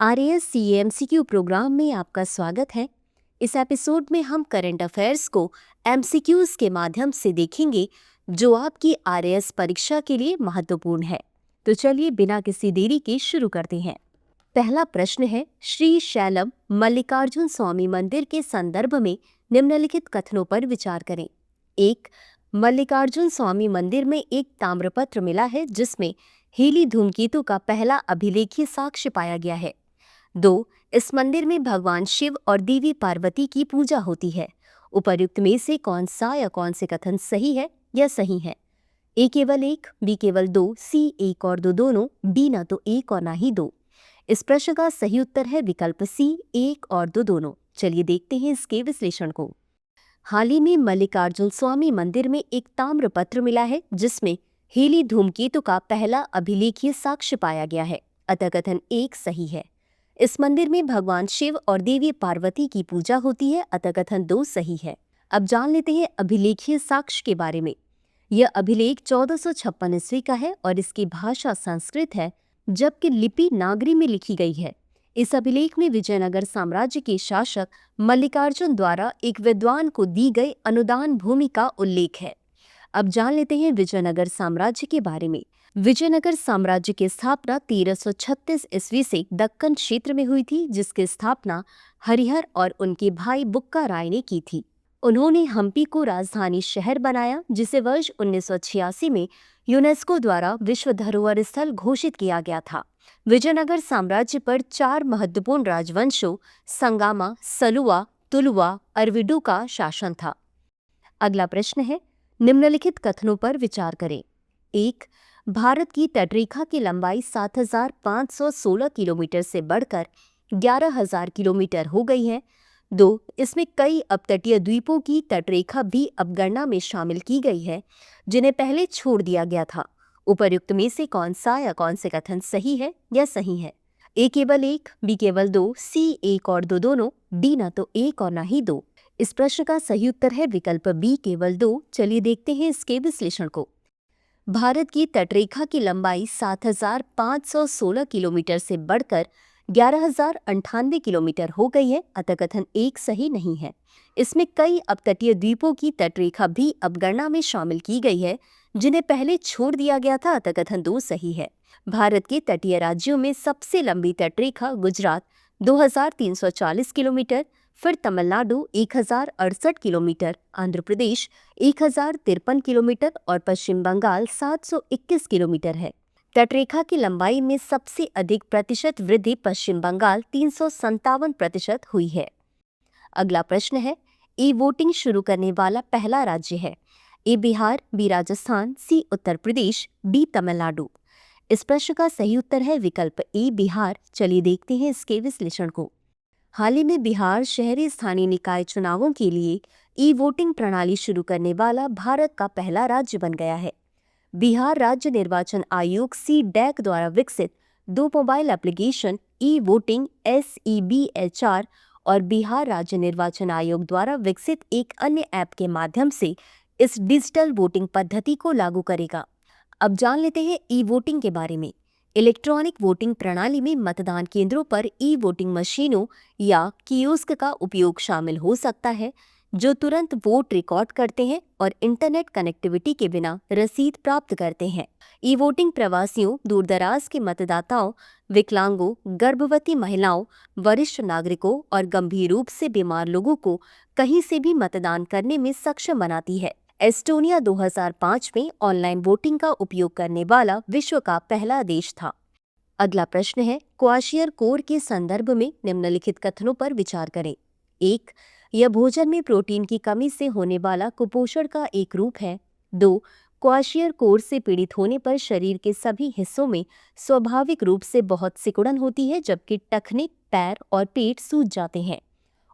RAS सीएमसीक्यू programme में आपका स्वागत है। इस एपिसोड में हम करंट अफेयर्स को एमसीक्यूज के माध्यम से देखेंगे जो आपकी आरएएस परीक्षा के लिए महत्वपूर्ण है। तो चलिए बिना किसी देरी के शुरू करते हैं। पहला प्रश्न है, श्री शैलम मल्लिकार्जुन स्वामी मंदिर के संदर्भ में निम्नलिखित कथनों पर विचार करें। 1. मल्लिकार्जुन स्वामी मंदिर में एक ताम्रपत्र मिला है जिसमें हीली धूमकेतु का पहला अभिलेखीय साक्ष्य पाया गया है। 2. इस मंदिर में भगवान शिव और देवी पार्वती की पूजा होती है। उपर्युक्त में से कौन सा या कौन से कथन सही है या सही है? ए केवल एक, बी केवल दो, सी एक और दो दोनों, डी ना तो एक और ना ही दो। इस प्रश्न का सही उत्तर है विकल्प सी, एक और दो दोनों। चलिए देखते हैं इसके विश्लेषण को। हाल ही में मल्लिकार्जुन स्वामी मंदिर में एक ताम्रपत्र मिला है जिसमें हीली धूमकेतु का पहला अभिलेखीय साक्ष्य पाया गया है, अतः कथन एक सही है। इस मंदिर में भगवान शिव और देवी पार्वती की पूजा होती है, अतः कथन 2 सही है। अब जान लेते हैं अभिलेखीय साक्ष्य के बारे में। यह अभिलेख 1456 ईस्वी का है और इसकी भाषा संस्कृत है, जबकि लिपि नागरी में लिखी गई है। इस अभिलेख में विजयनगर साम्राज्य के शासक मल्लिकार्जुन द्वारा एक विद्वान को दी गई अनुदान भूमि का उल्लेख है। अब जान लेते हैं विजयनगर साम्राज्य के बारे में। विजयनगर साम्राज्य की स्थापना 1336 ईस्वी से दक्कन क्षेत्र में हुई थी, जिसकी स्थापना हरिहर और उनके भाई बुक्का राय ने की थी। उन्होंने हम्पी को राजधानी शहर बनाया, जिसे वर्ष 1986 में यूनेस्को द्वारा विश्व धरोहर स्थल घोषित किया गया था। विजयनगर साम्राज्य पर 4 महत्वपूर्ण राजवंशों संगामा, सलुवा, तुलुवा, अरविडू का शासन था। अगला प्रश्न है, निम्नलिखित कथनों पर विचार करें। 1. भारत की तटरेखा की लंबाई 7,516 किलोमीटर से बढ़कर 11,000 किलोमीटर हो गई है। 2. इसमें कई अपतटीय द्वीपों की तटरेखा भी अब गणना में शामिल की गई है, जिन्हें पहले छोड़ दिया गया था। उपर्युक्त में से कौन सा या कौन से कथन सही है या सही है? ए केवल एक, बी केवल दो, सी एक और दो दोनों, डी ना तो एक और ना ही दो। इस प्रश्न का सही उत्तर है विकल्प बी केवल 2। चलिए देखते हैं इसके विश्लेषण को। भारत की तटरेखा की लंबाई 7,516 किलोमीटर से बढ़कर 11,098 किलोमीटर हो गई है, अतः कथन एक सही नहीं है। इसमें कई अपतटीय द्वीपों की तटरेखा भी अब गणना में शामिल की गई है, जिन्हें पहले छोड़ दिया गया था, अतः कथन 2 सही है। भारत के तटीय राज्यों में सबसे लंबी तटरेखा गुजरात 2,340 किलोमीटर, फिर तमिलनाडु 1,068 किलोमीटर, आंध्र प्रदेश 1,053 किलोमीटर और पश्चिम बंगाल 721 किलोमीटर है। तटरेखा की लंबाई में सबसे अधिक प्रतिशत वृद्धि पश्चिम बंगाल 357% हुई है। अगला प्रश्न है, ई वोटिंग शुरू करने वाला पहला राज्य है। ए बिहार, बी राजस्थान, सी उत्तर प्रदेश, डी तमिलनाडु। इस प्रश्न का सही उत्तर है विकल्प ए बिहार। चलिए देखते हैं इसके विश्लेषण को। हाल ही में बिहार शहरी स्थानीय निकाय चुनावों के लिए ई वोटिंग प्रणाली शुरू करने वाला भारत का पहला राज्य बन गया है। बिहार राज्य निर्वाचन आयोग सी-डैक द्वारा विकसित 2 mobile application e voting SEBHR और बिहार राज्य निर्वाचन आयोग द्वारा विकसित एक अन्य ऐप के माध्यम से इस डिजिटल वोटिंग पद्धति को लागू करेगा। अब जान लेते हैं ई वोटिंग के बारे में। इलेक्ट्रॉनिक वोटिंग प्रणाली में मतदान केंद्रों पर ई वोटिंग मशीनों या कियोस्क का उपयोग शामिल हो सकता है, जो तुरंत वोट रिकॉर्ड करते हैं और इंटरनेट कनेक्टिविटी के बिना रसीद प्राप्त करते हैं। ई वोटिंग प्रवासियों, दूरदराज के मतदाताओं, विकलांगों, गर्भवती महिलाओं, वरिष्ठ नागरिकों और गंभीर रूप से बीमार लोगों को कहीं से भी मतदान करने में सक्षम बनाती है। एस्टोनिया 2005 में ऑनलाइन वोटिंग का उपयोग करने वाला विश्व का पहला देश था। अगला प्रश्न है, क्वाशियर-कोर के संदर्भ में निम्नलिखित कथनों पर विचार करें। 1. यह भोजन में प्रोटीन की कमी से होने वाला कुपोषण का एक रूप है। 2. क्वाशियर-कोर से पीड़ित होने पर शरीर के सभी हिस्सों में स्वाभाविक रूप से बहुत सिकुड़न होती है, जबकि टखने, पैर और पेट सूज जाते हैं।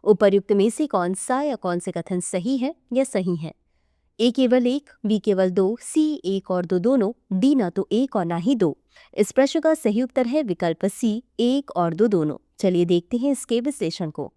उपर्युक्त में से कौन सा या कौन से कथन सही है या सही है? ए केवल एक, बी केवल दो, सी एक और दो दोनों, डी ना तो एक और ना ही दो। इस प्रश्न का सही उत्तर है विकल्प सी, एक और दो दोनों। चलिए देखते हैं इसके विश्लेषण को।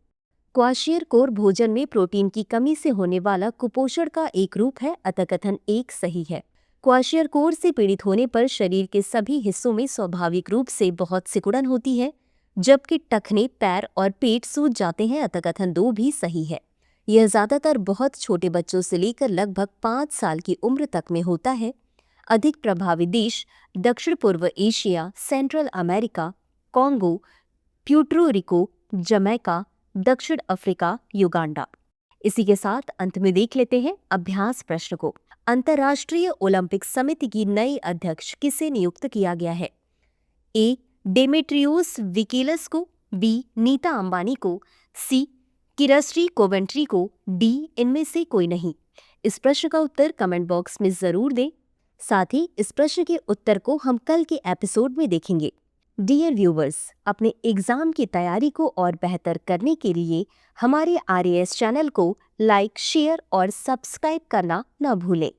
क्वाशियर-कोर भोजन में प्रोटीन की कमी से होने वाला कुपोषण का एक रूप है, अतः कथन एक सही है। क्वाशियर-कोर से पीड़ित होने पर शरीर के सभी हिस्सों में स्वाभाविक रूप से बहुत सिकुड़न होती है, जबकि टखने, पैर और पेट सूज जाते हैं अतः कथन 2 भी सही है। यह ज्यादातर बहुत छोटे बच्चों से लेकर लगभग 5 साल की उम्र तक में होता है। अधिक प्रभावित देश दक्षिण पूर्व Asia, central America, Congo, Puerto Rico, Jamaica, दक्षिण अफ्रीका, युगांडा। इसी के साथ अंत में देख लेते हैं अभ्यास प्रश्न को। अंतर्राष्ट्रीय ओलंपिक समिति की नई अध्यक्ष किसे नियुक्त किया गया है? ए. डेमेट्रियोस विकेलस को, बी. नीता अंबानी को, सी. किरस्टी कोवेंट्री को, डी. इनमें से कोई नहीं। इस प्रश्न का उत्तर कमेंट बॉक्स में जरूर दें। साथ ही इस प्रश्न के उत्तर को हम कल के एपिसोड में देखेंगे। डियर व्यूवर्स, अपने एग्जाम की तैयारी को और बेहतर करने के लिए हमारे RAS चैनल को लाइक, शेयर और सब्सक्राइब करना न भूलें।